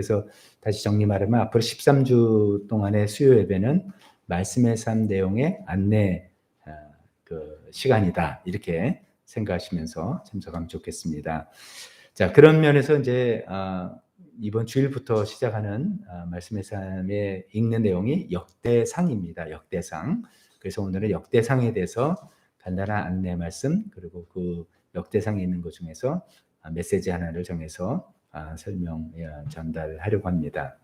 그래서 다시 정리 말하면 앞으로 13주 동안의 수요 예배는 말씀의 삶 내용의 안내 그 시간이다 이렇게 생각하시면서 참석하면 좋겠습니다. 자, 그런 면에서 이제 이번 주일부터 시작하는 말씀의 삶에 읽는 내용이 역대상입니다. 역대상. 그래서 오늘은 역대상에 대해서 간단한 안내 말씀 그리고 그 역대상에 있는 것 중에서 메시지 하나를 정해서 설명 전달하려고 합니다.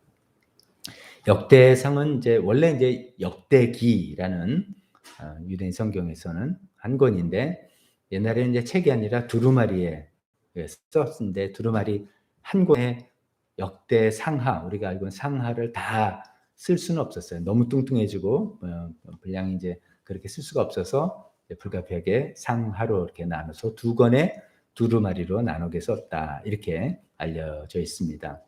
역대상은 이제 원래 이제 역대기라는 유대인 성경에서는 한 권인데 옛날에는 이제 책이 아니라 두루마리에 썼는데 두루마리 한 권에 역대상하 우리가 알고 있는 상하를 다 쓸 수는 없었어요. 너무 뚱뚱해지고 분량이 이제 그렇게 쓸 수가 없어서 불가피하게 상하로 이렇게 나눠서 두 권의 두루마리로 나누게 썼다 이렇게 알려져 있습니다.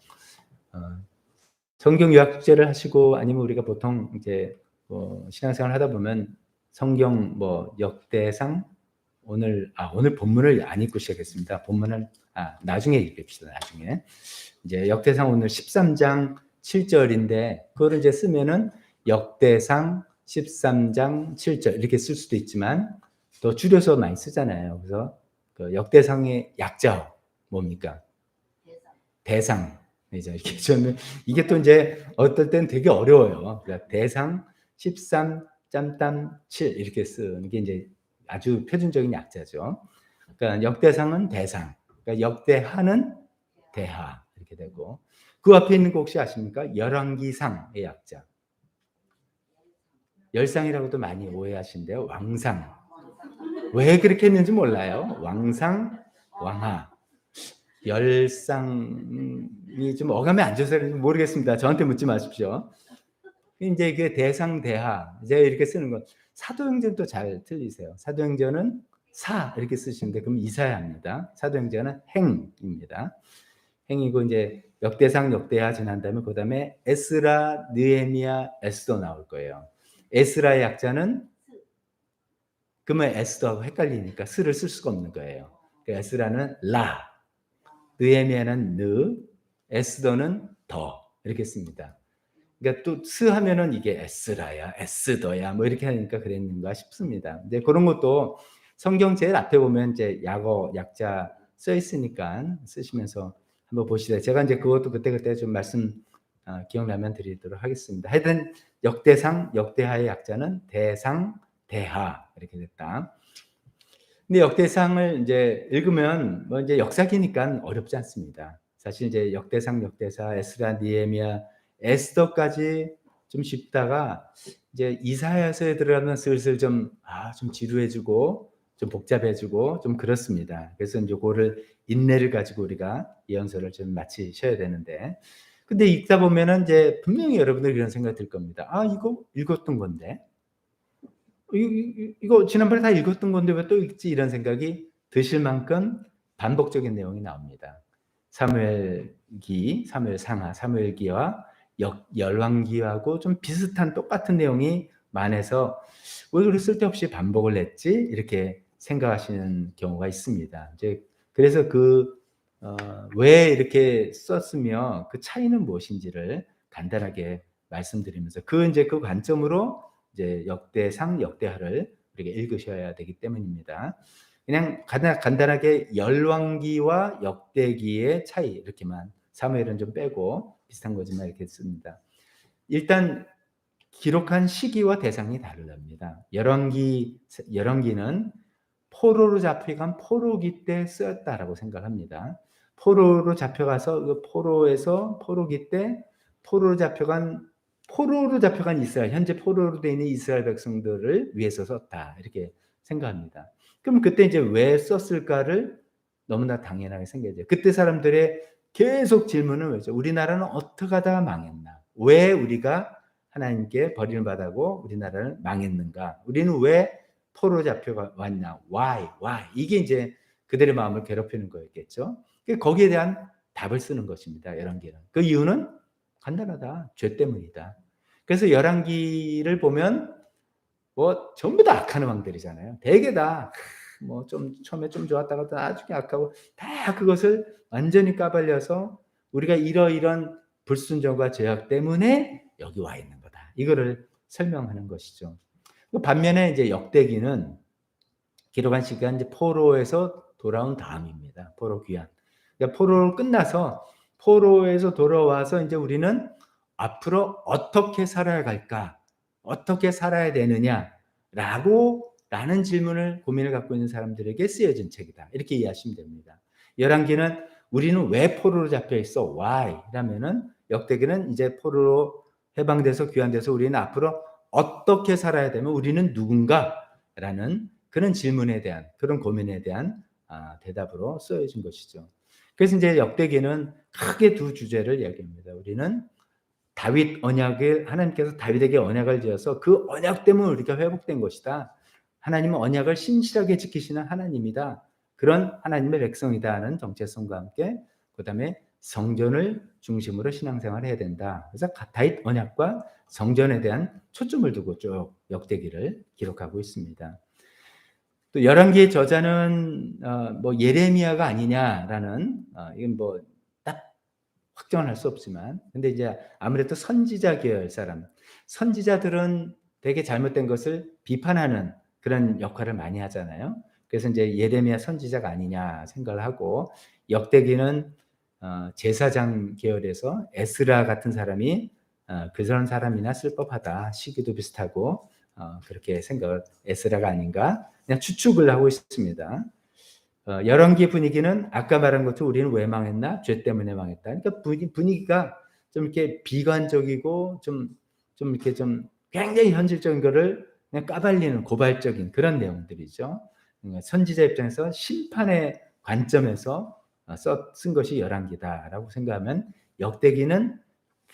성경 유학제를 하시고 아니면 우리가 보통 이제 신앙생활 하다 보면 성경 역대상 오늘 본문을 안 읽고 시작했습니다. 본문을 나중에 읽읍시다. 나중에 이제 역대상 오늘 13장 7절인데 그거를 이제 쓰면은 역대상 13장 7절 이렇게 쓸 수도 있지만 또 줄여서 많이 쓰잖아요. 그래서 그 역대상의 약자 뭡니까? 대상. 이렇게 저는 이게 또 이제 어떨 땐 되게 어려워요. 그러니까 대상 13 짬땀 7 이렇게 쓰는 게 이제 아주 표준적인 약자죠. 그러니까 역대상은 대상, 그러니까 역대하는 대하 이렇게 되고 그 앞에 있는 거 혹시 아십니까? 열왕기상의 약자. 열상이라고도 많이 오해하신대요. 왕상. 왜 그렇게 했는지 몰라요. 왕상, 왕하. 열상이 좀 어감이 안 좋아서 모르겠습니다. 저한테 묻지 마십시오. 이제 그 대상 대하 이제 이렇게 쓰는 건 사도행전도 잘 틀리세요. 사도행전은 사 이렇게 쓰시는데 그럼 이사야입니다. 사도행전은 행입니다. 행이고 이제 역대상 역대하 지난 다음에 그다음에 에스라 느헤미야 에스더 나올 거예요. 에스라의 약자는 그러면 에스더하고 헷갈리니까 스를 쓸 수가 없는 거예요. 에스라는 라, 느헤미야는 느, 에스더는 더 이렇게 씁니다. 그러니까 또 스 하면은 이게 에스라야, 에스더야 뭐 이렇게 하니까 그랬는가 싶습니다. 근데 그런 것도 성경 제일 앞에 보면 이제 약어 약자 써 있으니까 쓰시면서 한번 보시다. 제가 이제 그것도 그때 좀 말씀 기억나면 드리도록 하겠습니다. 하여튼 역대상 역대하의 약자는 대상 대하 이렇게 됐다. 근데 역대상을 이제 읽으면 뭐 이제 역사기니까 어렵지 않습니다. 사실 이제 역대상, 역대사, 에스라, 니에미야, 에스더까지 좀 쉽다가 이제 이사야서에 들어가면 슬슬 좀 지루해지고 좀 복잡해지고 좀 그렇습니다. 그래서 이제 그거를 인내를 가지고 우리가 예언서를 좀 마치셔야 되는데, 근데 읽다 보면은 이제 분명히 여러분들 이런 생각 들 겁니다. 이거 읽었던 건데. 이거 지난번에 다 읽었던 건데 왜 또 읽지? 이런 생각이 드실 만큼 반복적인 내용이 나옵니다. 사무엘기, 사무엘상하, 사무엘기와 열왕기하고 좀 비슷한 똑같은 내용이 많아서 왜 그렇게 쓸데없이 반복을 했지? 이렇게 생각하시는 경우가 있습니다. 이제 그래서 왜 이렇게 썼으며 그 차이는 무엇인지를 간단하게 말씀드리면서 이제 그 관점으로 이제 역대상, 역대하를 우리가 읽으셔야 되기 때문입니다. 그냥 간단하게 열왕기와 역대기의 차이 이렇게만 사무엘은 좀 빼고 비슷한 거지만 이렇게 씁니다. 일단 기록한 시기와 대상이 다릅니다. 열왕기는 포로로 잡혀간 포로기 때 쓰였다라고 생각합니다. 포로로 잡혀가서 그 포로에서 포로기 때 포로로 잡혀간 이스라엘, 현재 포로로 되어 있는 이스라엘 백성들을 위해서 썼다 이렇게 생각합니다. 그럼 그때 이제 왜 썼을까를 너무나 당연하게 생각해요. 그때 사람들의 계속 질문은 왜죠? 우리나라는 어떻게 하다가 망했나? 왜 우리가 하나님께 버림을 받았고 우리나라는 망했는가? 우리는 왜 포로 잡혀왔냐? Why? 이게 이제 그들의 마음을 괴롭히는 거였겠죠. 거기에 대한 답을 쓰는 것입니다. 열왕기는. 그 이유는 간단하다. 죄 때문이다. 그래서 열왕기를 보면 뭐 전부 다 악하는 왕들이잖아요. 대개 다 뭐 좀 처음에 좀 좋았다가 나중에 악하고 다 그것을 완전히 까발려서 우리가 이러이런 불순종과 죄악 때문에 여기 와 있는 거다. 이거를 설명하는 것이죠. 반면에 이제 역대기는 기록한 시간 이제 포로에서 돌아온 다음입니다. 포로 귀환. 그러니까 포로를 끝나서 포로에서 돌아와서 이제 우리는 앞으로 어떻게 살아야 갈까? 어떻게 살아야 되느냐라고 라는 질문을 고민을 갖고 있는 사람들에게 쓰여진 책이다. 이렇게 이해하시면 됩니다. 열왕기는 우리는 왜 포로로 잡혀 있어? Why? 라면은 역대기는 이제 포로로 해방돼서 귀환돼서 우리는 앞으로 어떻게 살아야 되면 우리는 누군가? 라는 그런 질문에 대한 그런 고민에 대한 대답으로 쓰여진 것이죠. 그래서 이제 역대기는 크게 두 주제를 이야기합니다. 우리는 다윗 언약을 하나님께서 다윗에게 언약을 지어서 그 언약 때문에 우리가 회복된 것이다. 하나님은 언약을 신실하게 지키시는 하나님이다. 그런 하나님의 백성이다 하는 정체성과 함께 그다음에 성전을 중심으로 신앙생활을 해야 된다. 그래서 다윗 언약과 성전에 대한 초점을 두고 쭉 역대기를 기록하고 있습니다. 또 열왕기의 저자는 뭐 예레미야가 아니냐라는 이건 뭐 딱 확정을 할 수 없지만 근데 이제 아무래도 선지자 계열 사람 선지자들은 되게 잘못된 것을 비판하는 그런 역할을 많이 하잖아요. 그래서 이제 예레미야 선지자가 아니냐 생각을 하고 역대기는 제사장 계열에서 에스라 같은 사람이 그런 사람이나 쓸 법하다. 시기도 비슷하고 그렇게 생각을 에스라가 아닌가 그냥 추측을 하고 있습니다. 열왕기 분위기는 아까 말한 것처럼 우리는 왜 망했나? 죄 때문에 망했다. 그러니까 분위기가 좀 이렇게 비관적이고 좀 이렇게 좀 굉장히 현실적인 거를 그냥 까발리는 고발적인 그런 내용들이죠. 선지자 입장에서 심판의 관점에서 쓴 것이 열왕기다라고 생각하면 역대기는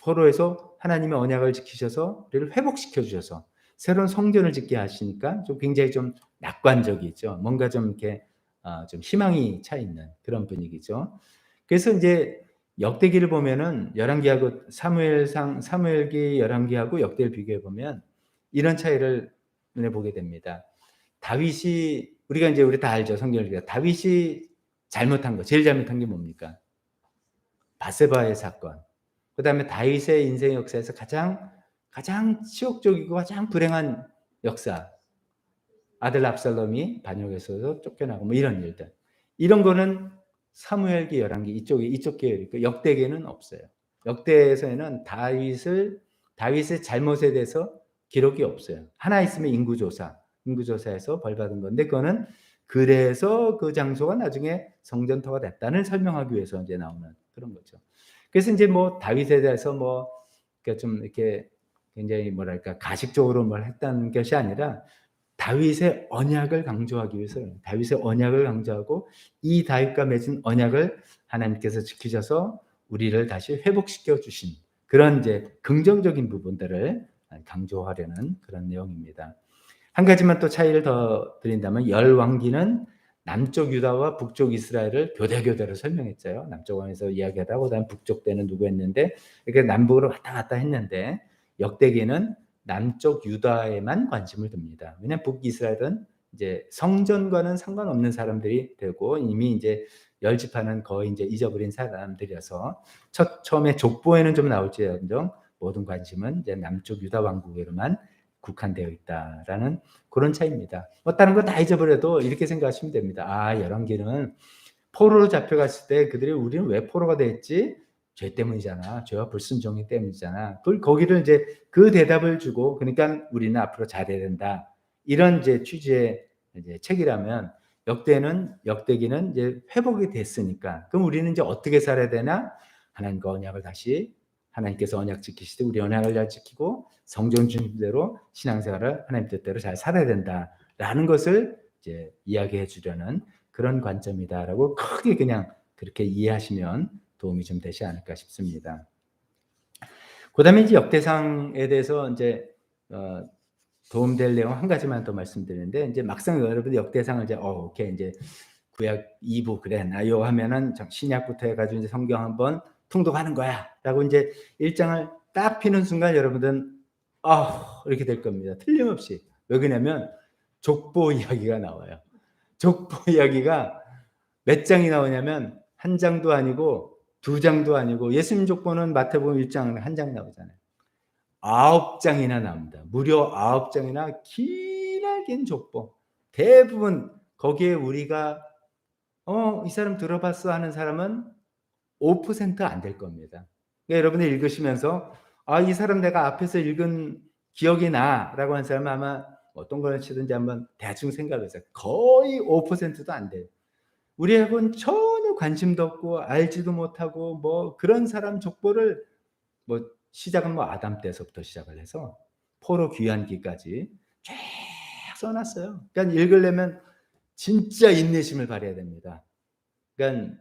포로에서 하나님의 언약을 지키셔서 우리를 회복시켜 주셔서 새로운 성전을 짓게 하시니까 좀 굉장히 좀 낙관적이죠. 뭔가 좀 이렇게 좀 희망이 차 있는 그런 분위기죠. 그래서 이제 역대기를 보면은 열왕기하고 사무엘기 열왕기하고 역대를 비교해 보면 이런 차이를 눈에 보게 됩니다. 다윗이 우리가 이제 우리 다 알죠. 성경을 다윗이 잘못한 거 제일 잘못한 게 뭡니까? 바세바의 사건. 그다음에 다윗의 인생 역사에서 가장 치욕적이고 가장 불행한 역사. 아들 압살롬이 반역에서 쫓겨나고 뭐 이런 일들. 이런 거는 사무엘기 열왕기 이쪽 계열이고 역대기에는 없어요. 역대에서는 다윗의 잘못에 대해서 기록이 없어요. 하나 있으면 인구조사에서 벌 받은 건데 그거는 그래서 그 장소가 나중에 성전터가 됐다는 설명하기 위해서 이제 나오는 그런 거죠. 그래서 이제 뭐 다윗에 대해서 뭐 좀 이렇게 굉장히 뭐랄까 가식적으로 뭘 했다는 것이 아니라 다윗의 언약을 강조하기 위해서 다윗의 언약을 강조하고 이 다윗과 맺은 언약을 하나님께서 지키셔서 우리를 다시 회복시켜 주신 그런 이제 긍정적인 부분들을 강조하려는 그런 내용입니다. 한 가지만 또 차이를 더 드린다면 열왕기는 남쪽 유다와 북쪽 이스라엘을 교대로 설명했죠. 남쪽 왕에서 이야기하다가 그다음 북쪽 때는 누구 했는데 이렇게 남북으로 왔다 갔다 했는데 역대기는 남쪽 유다에만 관심을 둡니다. 왜냐하면 북이스라엘은 이제 성전과는 상관없는 사람들이 되고 이미 이제 열 지파는 거의 이제 잊어버린 사람들이어서 처음에 족보에는 좀 나올지언정 모든 관심은 이제 남쪽 유다 왕국에만 국한되어 있다라는 그런 차이입니다. 뭐 다른 거 다 잊어버려도 이렇게 생각하시면 됩니다. 열왕기는 포로로 잡혀갔을 때 그들이 우리는 왜 포로가 됐지? 죄 때문이잖아. 죄와 불순종이 때문이잖아. 거기를 이제 그 대답을 주고 그러니까 우리는 앞으로 잘해야 된다. 이런 이제 취지의 이제 책이라면 역대기는 이제 회복이 됐으니까 그럼 우리는 이제 어떻게 살아야 되나? 하나님과 언약을 다시 하나님께서 언약 지키시되 우리 언약을 잘 지키고 성전 준비대로 신앙생활을 하나님 뜻대로 잘 살아야 된다라는 것을 이제 이야기해 주려는 그런 관점이다라고 크게 그냥 그렇게 이해하시면 도움이 좀 되지 않을까 싶습니다. 그다음에 이제 역대상에 대해서 이제 도움될 내용 한 가지만 더 말씀드리는데 이제 막상 여러분 역대상을 이제 오케이 이제 구약 2부 그래 나요 하면은 신약부터 해가지고 이제 성경 한번 통독하는 거야라고 이제 1장을 딱 피는 순간 여러분들은 이렇게 될 겁니다. 틀림없이 왜 그러냐면 족보 이야기가 나와요. 족보 이야기가 몇 장이 나오냐면 한 장도 아니고 2장도 아니고 예수님 족보는 마태복음 1장 한 장 나오잖아요. 9장이나 나옵니다. 무려 9장이나 기나긴 족보. 대부분 거기에 우리가 이 사람 들어봤어 하는 사람은 5% 안 될 겁니다. 그러니까 여러분이 읽으시면서 이 사람 내가 앞에서 읽은 기억이 나라고 하는 사람은 아마 어떤 걸 치든지 한번 대충 생각해서 거의 5%도 안 돼요. 우리하고는 전혀 관심도 없고 알지도 못하고 뭐 그런 사람 족보를 뭐 시작은 뭐 아담 때서부터 시작을 해서 포로 귀환기까지 쫙 써놨어요. 그러니까 읽으려면 진짜 인내심을 발휘해야 됩니다. 그러니까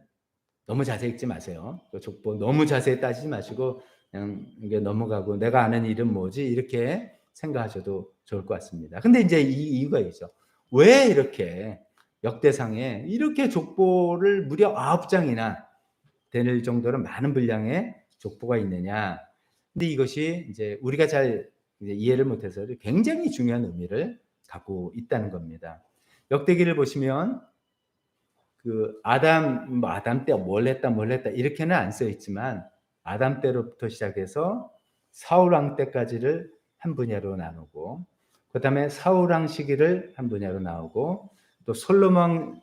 너무 자세히 읽지 마세요. 그 족보 너무 자세히 따지지 마시고 그냥 이게 넘어가고 내가 아는 일은 뭐지 이렇게 생각하셔도 좋을 것 같습니다. 근데 이제 이 이유가 있죠. 왜 이렇게 역대상에 이렇게 족보를 무려 9장이나 될 정도로 많은 분량의 족보가 있느냐? 근데 이것이 이제 우리가 잘 이해를 못해서 굉장히 중요한 의미를 갖고 있다는 겁니다. 역대기를 보시면 그 아담 때 뭘 했다 이렇게는 안 써 있지만 아담 때로부터 시작해서 사울 왕 때까지를 한 분야로 나누고 그다음에 사울 왕 시기를 한 분야로 나오고 또 솔로몬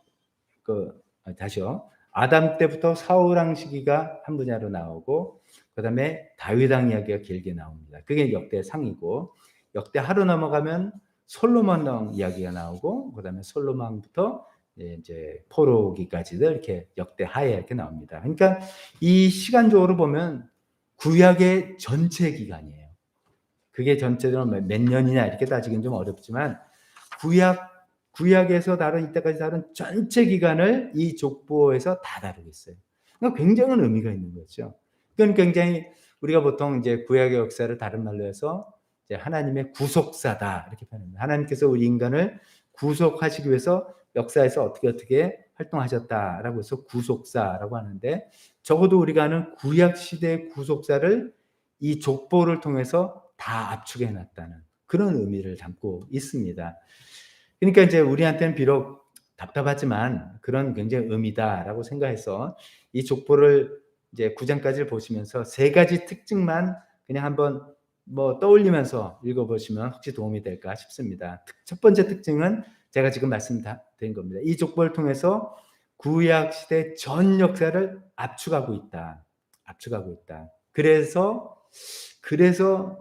다시요. 아담 때부터 사울 왕 시기가 한 분야로 나오고 그다음에 다윗 왕 이야기가 길게 나옵니다. 그게 역대상이고 역대 하루 넘어가면 솔로몬 왕 이야기가 나오고 그다음에 솔로몬 왕부터 이제 포로기까지도 이렇게 역대하에 이렇게 나옵니다. 그러니까 이 시간적으로 보면 구약의 전체 기간이에요. 그게 전체적으로 몇 년이냐 이렇게 따지기는 좀 어렵지만 구약에서 다룬 이때까지 다룬 전체 기간을 이 족보에서 다 다루고 있어요. 그러니까 굉장한 의미가 있는 거죠. 그건 굉장히 우리가 보통 이제 구약의 역사를 다른 말로 해서 이제 하나님의 구속사다 이렇게 표현합니다. 하나님께서 우리 인간을 구속하시기 위해서 역사에서 어떻게 활동하셨다라고 해서 구속사라고 하는데 적어도 우리가 아는 구약 시대의 구속사를 이 족보를 통해서 다 압축해 놨다는 그런 의미를 담고 있습니다. 그러니까 이제 우리한테는 비록 답답하지만 그런 굉장히 의미다라고 생각해서 이 족보를 이제 9장까지를 보시면서 3가지 특징만 그냥 한번 뭐 떠올리면서 읽어보시면 혹시 도움이 될까 싶습니다. 첫 번째 특징은 제가 지금 말씀드린 겁니다. 이 족보를 통해서 구약 시대 전 역사를 압축하고 있다. 그래서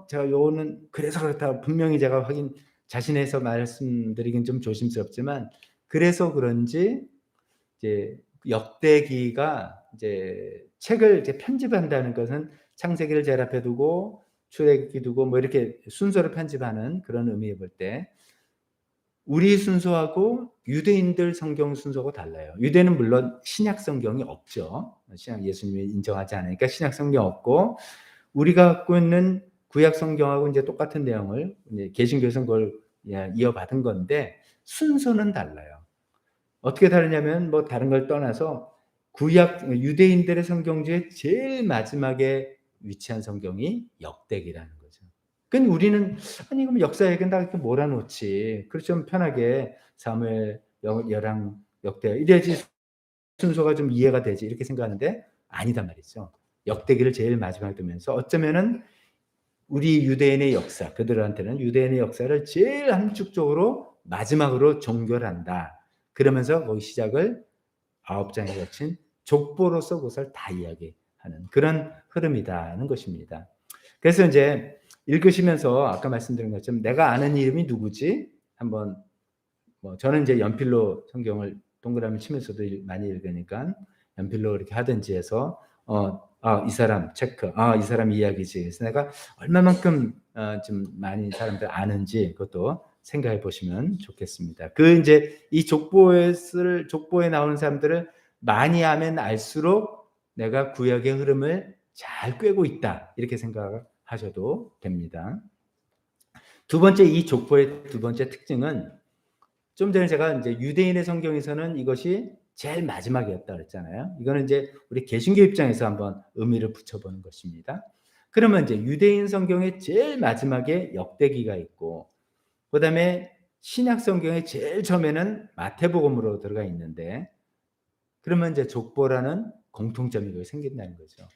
제가 요거는 그래서 그렇다 분명히 제가 자신해서 말씀드리긴 좀 조심스럽지만 그래서 그런지 이제 역대기가 이제 책을 이제 편집한다는 것은 창세기를 제일 앞에 두고 출애굽기 두고 뭐 이렇게 순서를 편집하는 그런 의미에 볼 때 우리 순서하고 유대인들 성경 순서가 달라요. 유대는 물론 신약 성경이 없죠. 신약 예수님이 인정하지 않으니까 신약 성경 없고 우리가 갖고 있는 구약 성경하고 이제 똑같은 내용을 개신교에서 그걸 이어받은 건데 순서는 달라요. 어떻게 다르냐면 뭐 다른 걸 떠나서 구약 유대인들의 성경 중에 제일 마지막에 위치한 성경이 역대기라는 거죠. 그러니까 우리는 아니 그럼 역사 얘기는 다 이렇게 몰아놓지. 그렇죠. 좀 편하게 사무엘, 열왕, 역대 이래야지 순서가 좀 이해가 되지 이렇게 생각하는데 아니단 말이죠. 역대기를 제일 마지막에 두면서 어쩌면은 우리 유대인의 역사, 그들한테는 유대인의 역사를 제일 함축적으로 마지막으로 종결한다. 그러면서 거기 시작을 9장에 거친 족보로서 그것을 다 이야기하는 그런 흐름이다는 것입니다. 그래서 이제 읽으시면서 아까 말씀드린 것처럼 내가 아는 이름이 누구지? 한번 뭐 저는 이제 연필로 성경을 동그라미 치면서도 많이 읽으니까 연필로 이렇게 하든지 해서 이 사람 체크, 이 사람 이야기지. 그래서 내가 얼마만큼 좀 많이 사람들 아는지 그것도 생각해 보시면 좋겠습니다. 그 이제 이 족보에 나오는 사람들을 많이 하면 알수록 내가 구약의 흐름을 잘 꿰고 있다 이렇게 생각하셔도 됩니다. 두 번째 이 족보의 두 번째 특징은 좀 전에 제가 이제 유대인의 성경에서는 이것이 제일 마지막이었다 그랬잖아요. 이거는 이제 우리 개신교 입장에서 한번 의미를 붙여보는 것입니다. 그러면 이제 유대인 성경의 제일 마지막에 역대기가 있고, 그 다음에 신약 성경의 제일 처음에는 마태복음으로 들어가 있는데, 그러면 이제 족보라는 공통점이 생긴다는 거죠.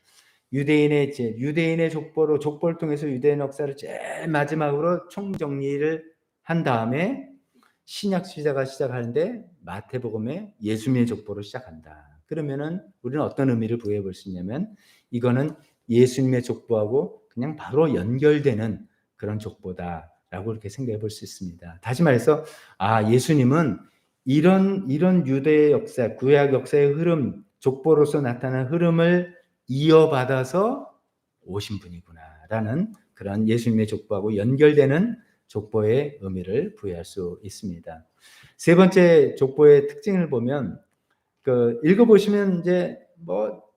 유대인의 족보를 통해서 유대인 역사를 제일 마지막으로 총정리를 한 다음에 신약 시대가 시작하는데 마태복음에 예수님의 족보로 시작한다. 그러면은 우리는 어떤 의미를 부여해 볼 수 있냐면 이거는 예수님의 족보하고 그냥 바로 연결되는 그런 족보다라고 이렇게 생각해 볼 수 있습니다. 다시 말해서 예수님은 이런 유대의 역사, 구약 역사의 흐름, 족보로서 나타난 흐름을 이어받아서 오신 분이구나라는 그런 예수님의 족보하고 연결되는 족보의 의미를 부여할 수 있습니다. 세 번째 족보의 특징을 보면 읽어보시면 이제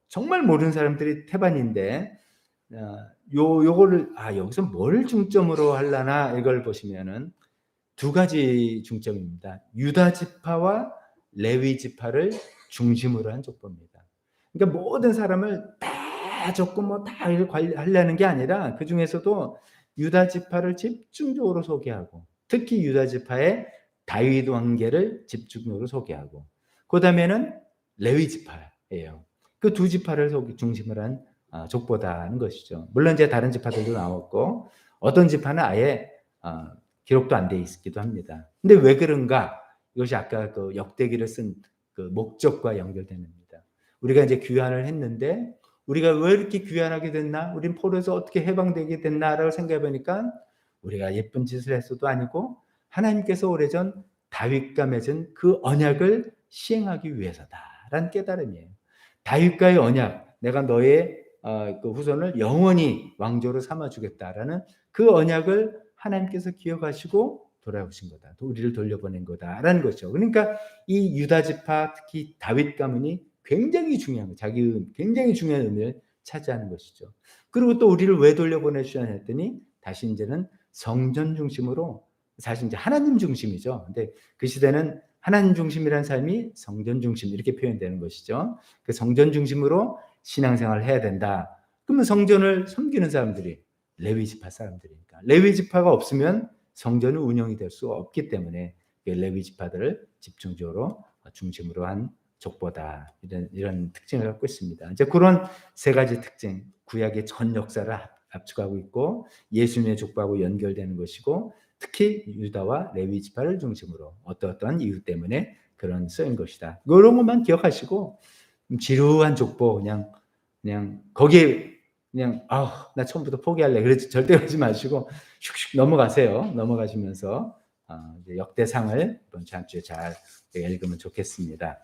정말 모르는 사람들이 태반인데 요거를 여기서 뭘 중점으로 하려나 이걸 보시면은 두 가지 중점입니다. 유다 지파와 레위 지파를 중심으로 한 족보입니다. 그러니까 모든 사람을 다 적고 다 하려는 게 아니라 그 중에서도 유다 지파를 집중적으로 소개하고 특히 유다 지파의 다윗 왕계를 집중적으로 소개하고 그 다음에는 레위 지파예요. 그 두 지파를 중심으로 한 족보다는 것이죠. 물론 이제 다른 지파들도 나왔고 어떤 지파는 아예 기록도 안 돼 있기도 합니다. 근데 왜 그런가? 이것이 아까 그 역대기를 쓴 그 목적과 연결됩니다. 우리가 이제 귀환을 했는데 우리가 왜 이렇게 귀환하게 됐나? 우린 포로에서 어떻게 해방되게 됐나라고 생각해 보니까 우리가 예쁜 짓을 했어도 아니고 하나님께서 오래전 다윗과 맺은 그 언약을 시행하기 위해서다라는 깨달음이에요. 다윗과의 언약, 내가 너의 그 후손을 영원히 왕조로 삼아주겠다라는 그 언약을 하나님께서 기억하시고 돌아오신 거다. 우리를 돌려보낸 거다라는 거죠. 그러니까 이 유다 지파 특히 다윗 가문이 굉장히 중요한 거예요. 굉장히 중요한 의미를 차지하는 것이죠. 그리고 또 우리를 왜 돌려보내주셨냐 했더니 다시 이제는 성전 중심으로 사실 이제 하나님 중심이죠. 근데 그 시대는 하나님 중심이라는 삶이 성전 중심 이렇게 표현되는 것이죠. 그 성전 중심으로 신앙생활을 해야 된다. 그러면 성전을 섬기는 사람들이 레위 지파 사람들이니까 레위 지파가 없으면 성전은 운영이 될 수 없기 때문에 레위 지파들을 집중적으로 중심으로 한 족보다 이런 특징을 갖고 있습니다. 이제 그런 세 가지 특징, 구약의 전 역사를 압축하고 있고 예수님의 족보하고 연결되는 것이고 특히 유다와 레위 지파를 중심으로 어떠한 이유 때문에 그런 쓰인 것이다. 이런 것만 기억하시고 지루한 족보 그냥 거기에 그냥 나 처음부터 포기할래. 그러지 절대 그러지 마시고 슉슉 넘어가세요. 넘어가시면서 역대상을 이번 주 한 주에 잘 읽으면 좋겠습니다.